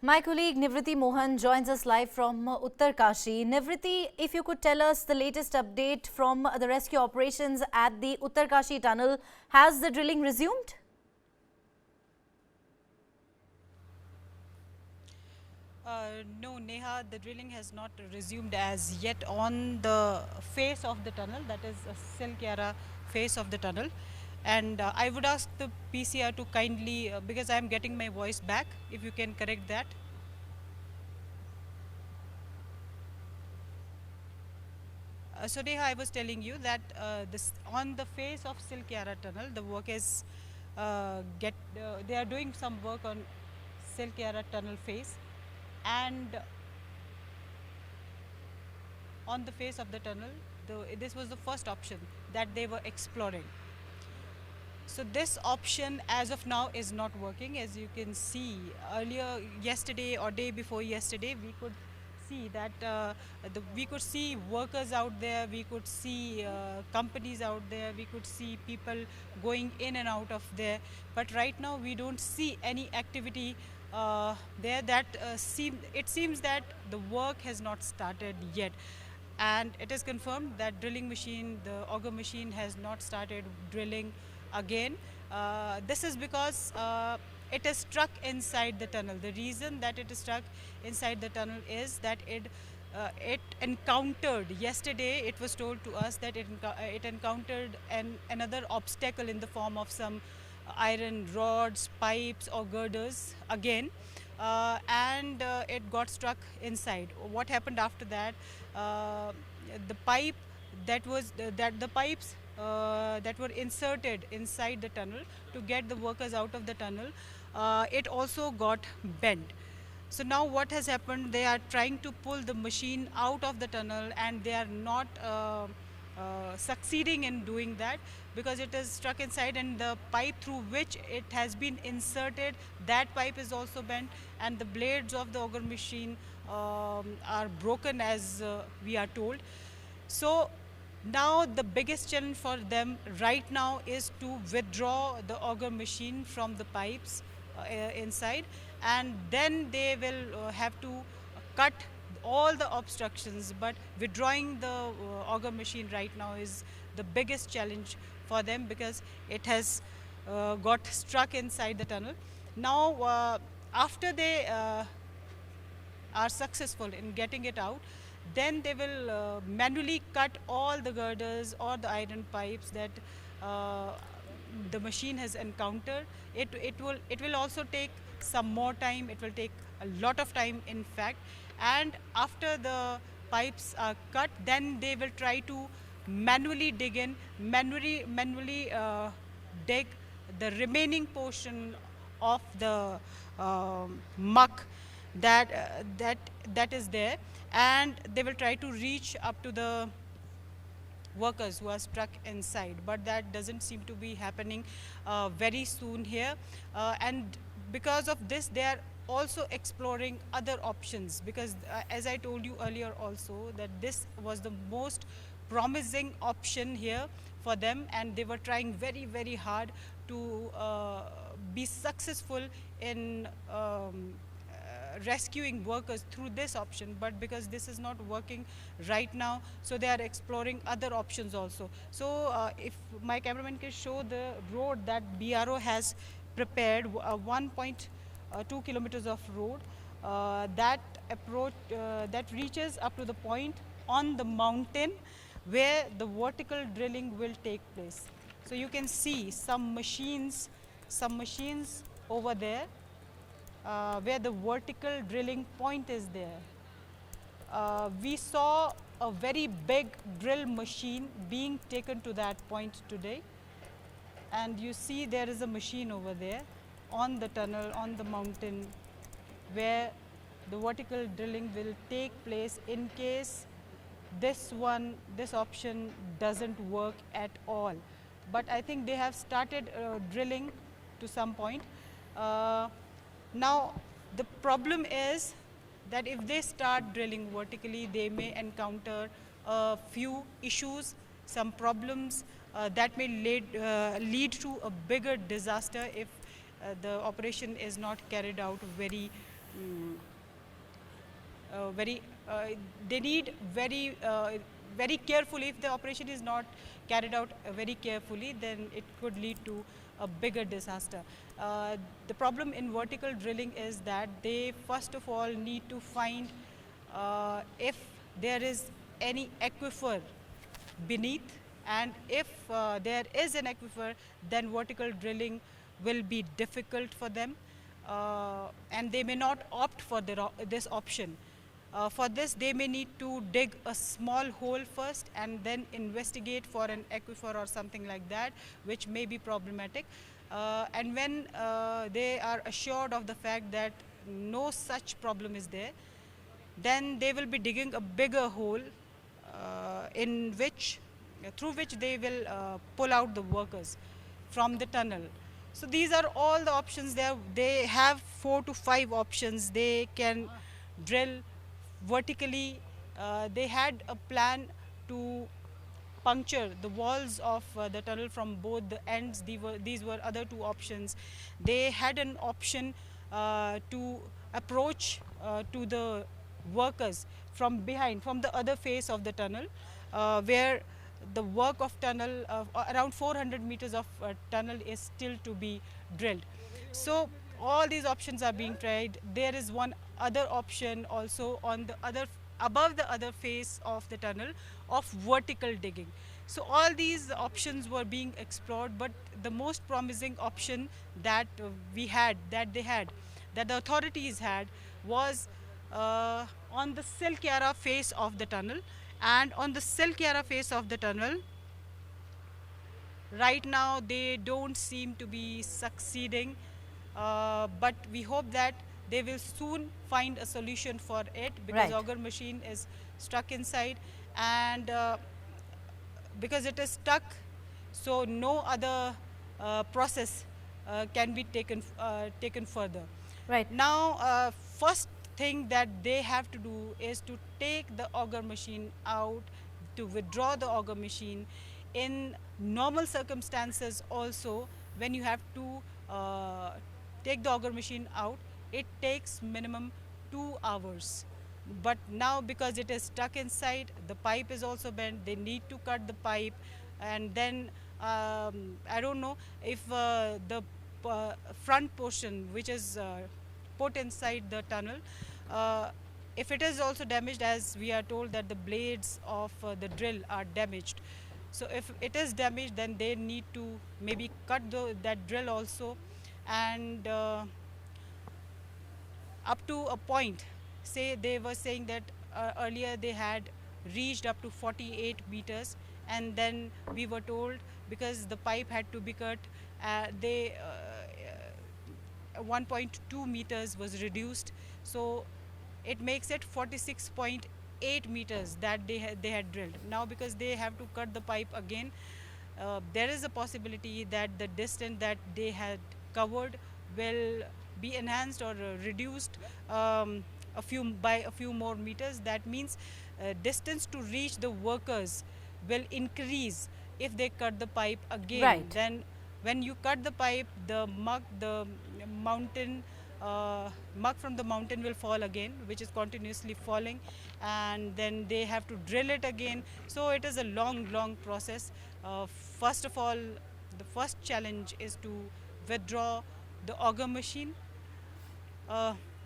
My colleague Nivriti Mohan joins us live from Uttarkashi. Nivriti, if you could tell us the latest update from the rescue operations at the Uttarkashi Tunnel. Has the drilling resumed? No, Neha, the drilling has not resumed as yet on the face of the tunnel, that is Silkyara face of the tunnel. And I would ask the PCR to kindly, because I am getting my voice back, if you can correct that. So Neha, I was telling you that this on the face of Silkyara Tunnel, the work is they are doing some work on Silkyara Tunnel face, and on the face of the tunnel, this was the first option that they were exploring. So this option as of now is not working. As you can see, earlier yesterday or day before yesterday, we could see that we could see workers out there, we could see companies out there, we could see people going in and out of there. But right now we don't see any activity there. That it seems that the work has not started yet. And it is confirmed that drilling machine, the auger machine, has not started drilling again. This is because it is stuck inside the tunnel. The reason that it is stuck inside the tunnel is that it encountered yesterday. It was told to us that it encountered another obstacle in the form of some iron rods, pipes, or girders again. And it got stuck inside. What happened after that? The pipe the pipes that were inserted inside the tunnel to get the workers out of the tunnel, it also got bent. So now what has happened? They are trying to pull the machine out of the tunnel, and they are not succeeding in doing that because it is stuck inside, and the pipe through which it has been inserted, that pipe is also bent, and the blades of the auger machine are broken, as we are told. So now the biggest challenge for them right now is to withdraw the auger machine from the pipes inside, and then they will have to cut all the obstructions. But withdrawing the auger machine right now is the biggest challenge for them because it has got stuck inside the tunnel. Now after they are successful in getting it out, then they will manually cut all the girders or the iron pipes that the machine has encountered. It will also take some more time. It will take a lot of time, in fact. And after the pipes are cut, then they will try to manually dig in, manually dig the remaining portion of the muck that is there, and they will try to reach up to the workers who are stuck inside. But that doesn't seem to be happening very soon here, and because of this they are also exploring other options, because as I told you earlier also, that this was the most promising option here for them, and they were trying very hard to be successful in rescuing workers through this option. But because this is not working right now, so they are exploring other options also. So if my cameraman can show the road that BRO has prepared, 1.2 kilometers of road that reaches up to the point on the mountain where the vertical drilling will take place. So you can see some machines over there where the vertical drilling point is there. We saw a very big drill machine being taken to that point today, and you see there is a machine over there on the tunnel, on the mountain, where the vertical drilling will take place in case this option doesn't work at all. But I think they have started drilling to some point. Now the problem is that if they start drilling vertically, they may encounter a few issues, some problems that may lead to a bigger disaster if the operation is not carried out very very they need very carefully. If the operation is not carried out very carefully, then it could lead to a bigger disaster. The problem in vertical drilling is that they first of all need to find if there is any aquifer beneath, and if there is an aquifer, then vertical drilling will be difficult for them, and they may not opt for this option. For this, they may need to dig a small hole first and then investigate for an aquifer or something like that, which may be problematic. And when they are assured of the fact that no such problem is there, then they will be digging a bigger hole in which through which they will pull out the workers from the tunnel. So these are all the options there. They have 4 to 5 options. They can drill vertically. They had a plan to puncture the walls of the tunnel from both the ends. These were other 2 options. They had an option to approach to the workers from behind, from the other face of the tunnel, where the work of tunnel, around 400 meters of tunnel is still to be drilled. So all these options are being tried. There is one other option also on the other, above the other face of the tunnel, of vertical digging. So all these options were being explored, but the most promising option that that the authorities had, was on the Silkyara face of the tunnel. And on the Silkyara face of the tunnel, right now they don't seem to be succeeding, but we hope that they will soon find a solution for it, because Right. Auger machine is stuck inside, and because it is stuck, so no other process can be taken further. Right. Now, first thing that they have to do is to take the auger machine out, to withdraw the auger machine. In normal circumstances also, when you have to take the auger machine out, it takes minimum 2 hours. But now, because it is stuck inside, the pipe is also bent, they need to cut the pipe, and then I don't know if the front portion, which is put inside the tunnel, if it is also damaged, as we are told that the blades of the drill are damaged. So if it is damaged, then they need to maybe cut that drill also, and up to a point, say they were saying that earlier they had reached up to 48 meters, and then we were told, because the pipe had to be cut, they 1.2 meters was reduced, so it makes it 46.8 meters that they had drilled. Now, because they have to cut the pipe again, there is a possibility that the distance that they had covered will be enhanced or reduced by a few more meters. That means distance to reach the workers will increase if they cut the pipe again. Right. Then when you cut the pipe, the mountain mud from the mountain will fall again, which is continuously falling, and then they have to drill it again. So it is a long process. First of all, the first challenge is to withdraw the auger machine.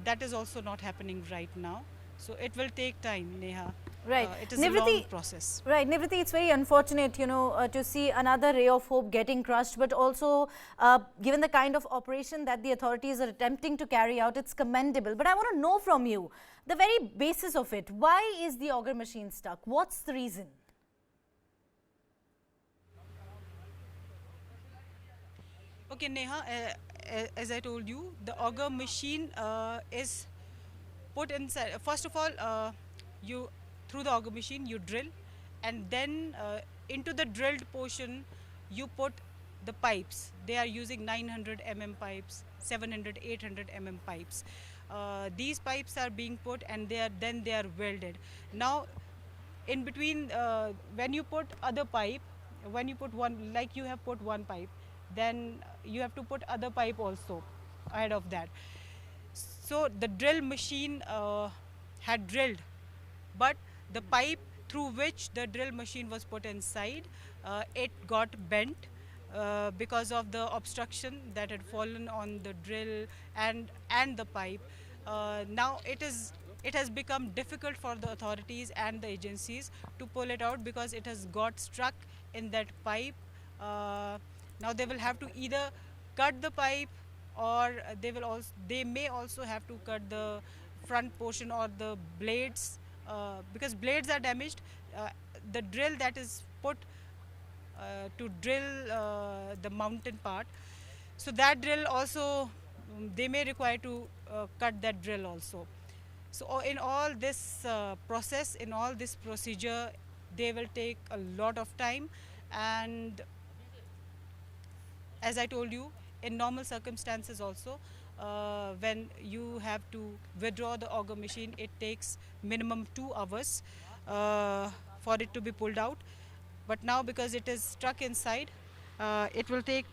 That is also not happening right now, so it will take time, Neha. Right. It is a long process. Right, Nivriti, it's very unfortunate, to see another ray of hope getting crushed, but also given the kind of operation that the authorities are attempting to carry out, it's commendable. But I want to know from you, the very basis of it, why is the auger machine stuck? What's the reason? Okay, Neha, as I told you, the auger machine is put inside. First of all, you through the auger machine you drill, and then into the drilled portion you put the pipes. They are using 900 mm pipes, 700, 800 mm pipes. These pipes are being put, and then they are welded. Now, in between, when you put other pipe, when you put one, like you have put one pipe, then you have to put other pipe also ahead of that. So the drill machine had drilled, but the pipe through which the drill machine was put inside, it got bent because of the obstruction that had fallen on the drill and the pipe. Now it has become difficult for the authorities and the agencies to pull it out because it has got stuck in that pipe. Now they will have to either cut the pipe, or they may also have to cut the front portion or the blades, because blades are damaged. uh, the drill that is put to drill the mountain part, so that drill also, they may require to cut that drill also. So in all this process, in all this procedure, they will take a lot of time. And as I told you, in normal circumstances also, when you have to withdraw the auger machine, it takes minimum 2 hours for it to be pulled out. But now, because it is stuck inside, it will take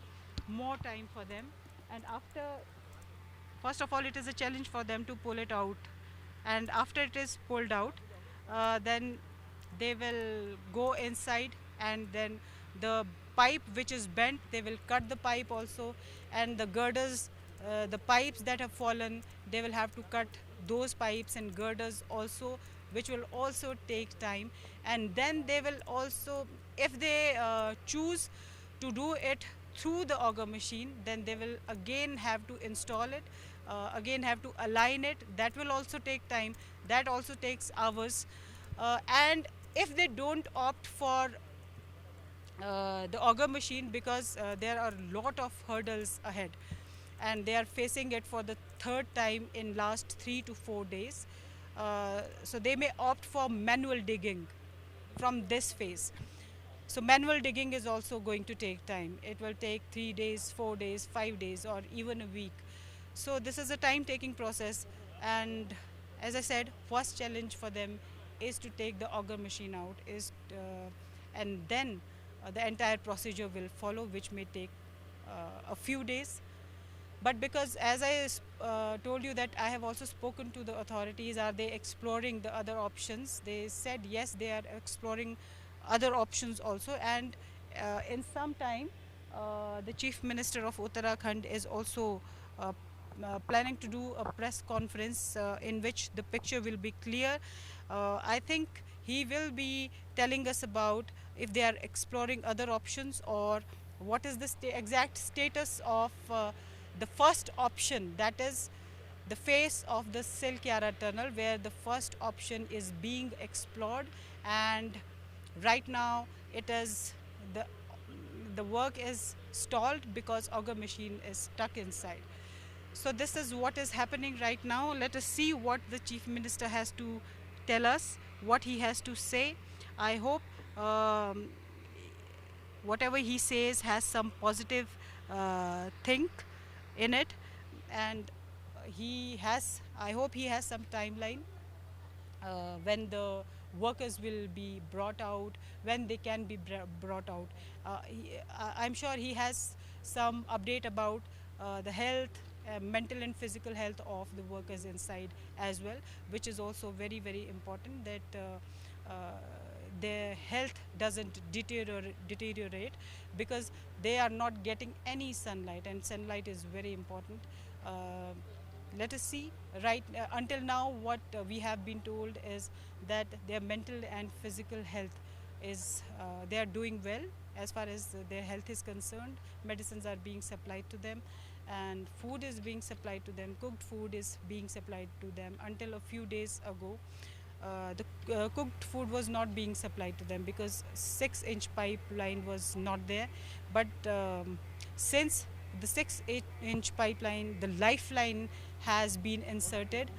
more time for them. And after, first of all, it is a challenge for them to pull it out. And after it is pulled out, then they will go inside, and then the pipe which is bent, they will cut the pipe also, and the girders, the pipes that have fallen, they will have to cut those pipes and girders also, which will also take time. And then they will also, if they choose to do it through the auger machine, then they will again have to install it, again have to align it. That will also take time, that also takes hours. And if they don't opt for the auger machine, because there are a lot of hurdles ahead, and they are facing it for the third time in last 3 to 4 days, so they may opt for manual digging from this phase. So manual digging is also going to take time. It will take 3 days, 4 days, 5 days, or even a week. So this is a time taking process. And as I said, first challenge for them is to take the auger machine out, and then the entire procedure will follow, which may take a few days. But because, as I told you, that I have also spoken to the authorities, are they exploring the other options? They said yes, they are exploring other options also. And in some time, the Chief Minister of Uttarakhand is also planning to do a press conference in which the picture will be clear. I think he will be telling us about if they are exploring other options, or what is the exact status of the first option, that is the face of the Silkyara Tunnel, where the first option is being explored. And right now it is the work is stalled because auger machine is stuck inside. So this is what is happening right now. Let us see what the Chief Minister has to tell us, what he has to say. I hope whatever he says has some positive think in it. And I hope he has some timeline when the workers will be brought out, when they can be brought out. I'm sure he has some update about the health, mental and physical health of the workers inside as well, which is also very, very important, that their health doesn't deteriorate, because they are not getting any sunlight, and sunlight is very important. Let us see. Until now, what we have been told is that their mental and physical health is, they are doing well as far as their health is concerned. Medicines are being supplied to them, and food is being supplied to them. Cooked food is being supplied to them. Until a few days ago, the cooked food was not being supplied to them because 6-inch pipeline was not there. But since the 6-inch pipeline, the lifeline has been inserted,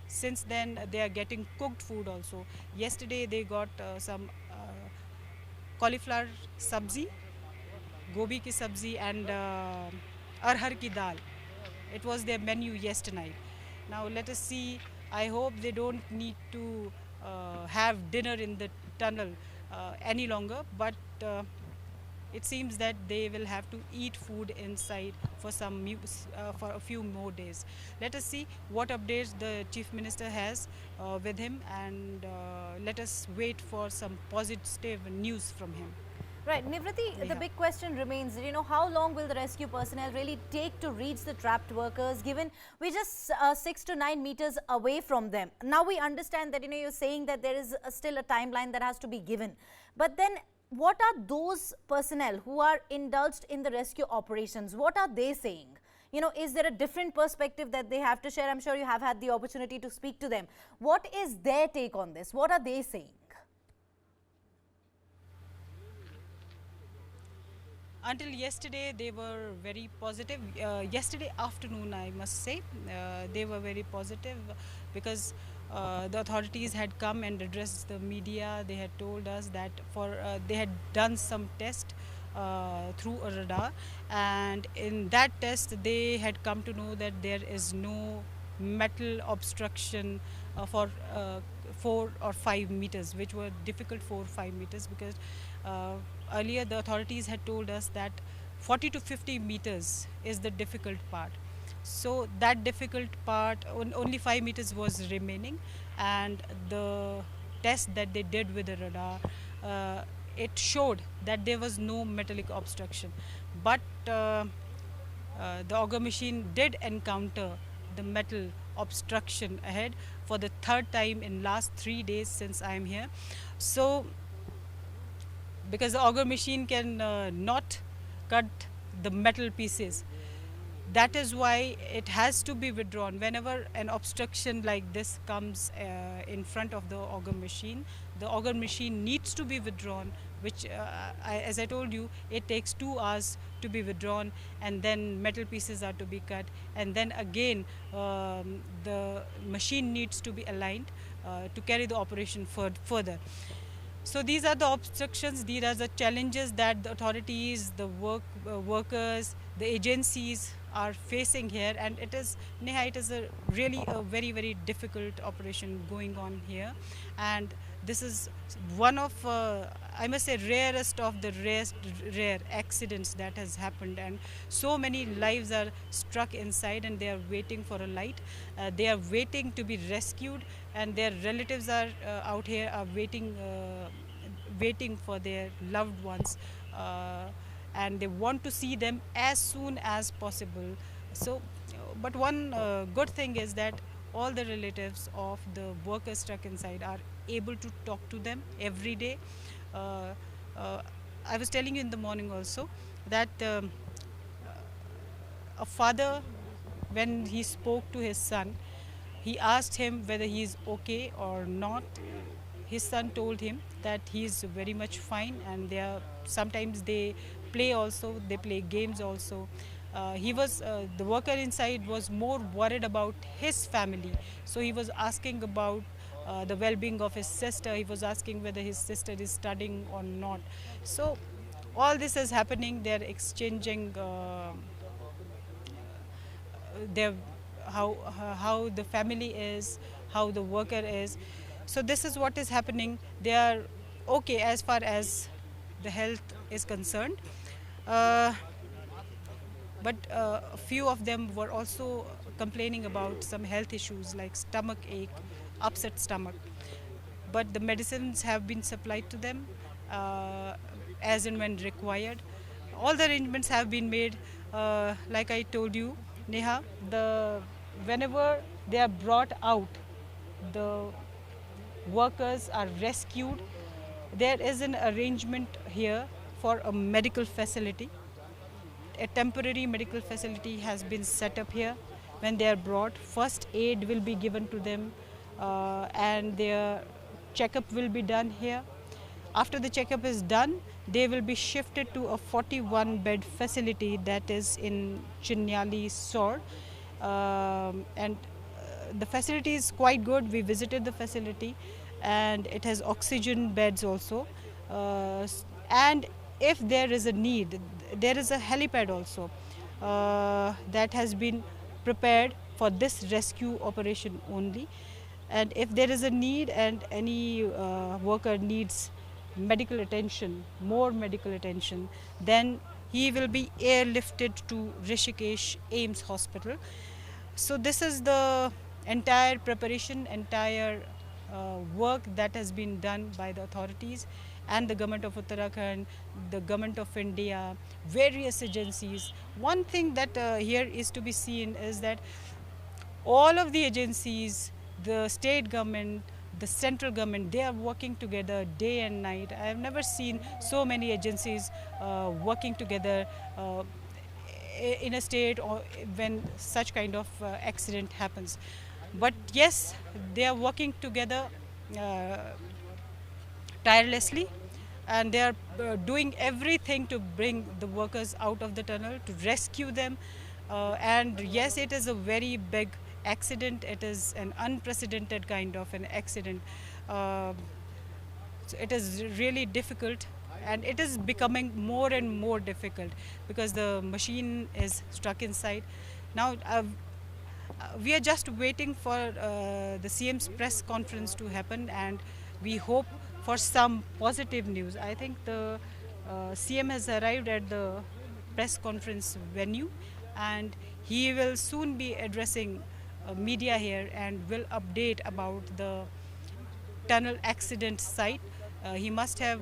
since then they are getting cooked food also. Yesterday they got some cauliflower sabzi, gobi ki sabzi, and arhar ki dal. It was their menu yesterday night. Now let us see. I hope they don't need to have dinner in the tunnel any longer. But it seems that they will have to eat food inside for for a few more days. Let us see what updates the Chief Minister has with him, and let us wait for some positive news from him. Right, Nivriti, the Neha. big question remains, how long will the rescue personnel really take to reach the trapped workers, given we're just 6 to 9 meters away from them? Now we understand that, you're saying that there is still a timeline that has to be given. But then what are those personnel who are indulged in the rescue operations? What are they saying? Is there a different perspective that they have to share? I'm sure you have had the opportunity to speak to them. What is their take on this? What are they saying? Until yesterday, they were very positive. Yesterday afternoon, I must say, they were very positive because the authorities had come and addressed the media. They had told us that they had done some test through a radar, and in that test, they had come to know that there is no metal obstruction for 4 or 5 meters, which were difficult 4 or 5 meters, because uh, earlier the authorities had told us that 40 to 50 meters is the difficult part. So that difficult part, only 5 meters was remaining, and the test that they did with the radar, it showed that there was no metallic obstruction. But the auger machine did encounter the metal obstruction ahead for the third time in last 3 days since I am here. So because the auger machine can not cut the metal pieces, that is why it has to be withdrawn. Whenever an obstruction like this comes in front of the auger machine needs to be withdrawn, which as I told you, it takes 2 hours to be withdrawn, and then metal pieces are to be cut, and then again the machine needs to be aligned to carry the operation further. So these are the obstructions, these are the challenges that the authorities, the workers, the agencies are facing here, and it is, Neha, it is really a very, very difficult operation going on here, and this is one of, I must say, rarest of the rare accidents that has happened, and so many lives are struck inside, and they are waiting for a light. They are waiting to be rescued, and their relatives are out here are waiting for their loved ones, and they want to see them as soon as possible. So, but one good thing is that all the relatives of the workers stuck inside are able to talk to them every day. Uh, I was telling you in the morning also that a father, when he spoke to his son, he asked him whether he is okay or not. His son told him that he is very much fine, and sometimes they play also, they play games also. The worker inside was more worried about his family, so he was asking about the well-being of his sister. He was asking whether his sister is studying or not. So all this is happening. They are exchanging their how the family is, how the worker is. So this is what is happening. They are okay as far as the health is concerned, but a few of them were also complaining about some health issues like stomach ache, upset stomach. But the medicines have been supplied to them as and when required. All the arrangements have been made. Like I told you, Neha, whenever they are brought out, the workers are rescued. There is an arrangement here for a medical facility. A temporary medical facility has been set up here. When they are brought, first aid will be given to them, and their checkup will be done here. After the checkup is done, they will be shifted to a 41-bed facility that is in Chinyali, Sor. And the facility is quite good. We visited the facility, and it has oxygen beds also. And if there is a need, there is a helipad also that has been prepared for this rescue operation only. And if there is a need and any worker needs medical attention, more medical attention, then he will be airlifted to Rishikesh Ames Hospital. So this is the entire preparation, entire work that has been done by the authorities and the government of Uttarakhand, the government of India, various agencies. One thing that here is to be seen is that all of the agencies, the state government, the central government, they are working together day and night. I have never seen so many agencies working together in a state or when such kind of accident happens. But yes, they are working together uh, tirelessly, and they are doing everything to bring the workers out of the tunnel, to rescue them. And yes, it is a very big accident. It is an unprecedented kind of an accident. Uh, so it is really difficult, and it is becoming more and more difficult because the machine is stuck inside. Now, we are just waiting for the CM's press conference to happen, and we hope for some positive news. I think the CM has arrived at the press conference venue, and he will soon be addressing media here and will update about the tunnel accident site. He must have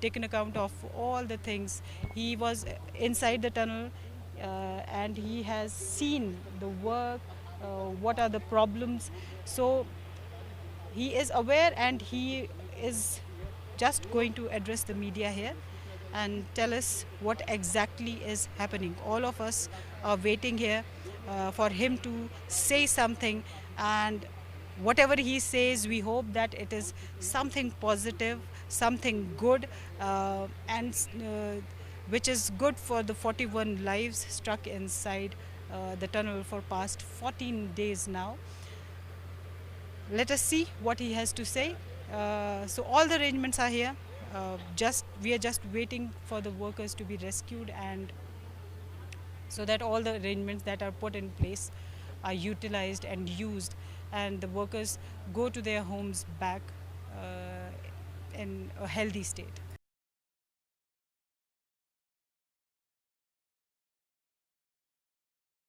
taken account of all the things. He was inside the tunnel and he has seen the work, what are the problems. So he is aware, and he is just going to address the media here and tell us what exactly is happening. All of us are waiting here for him to say something, and whatever he says, we hope that it is something positive, something good, and which is good for the 41 lives stuck inside the tunnel for past 14 days now. Let us see what he has to say. So all the arrangements are here. We are just waiting for the workers to be rescued, and so that all the arrangements that are put in place are utilized and used, and the workers go to their homes back in a healthy state.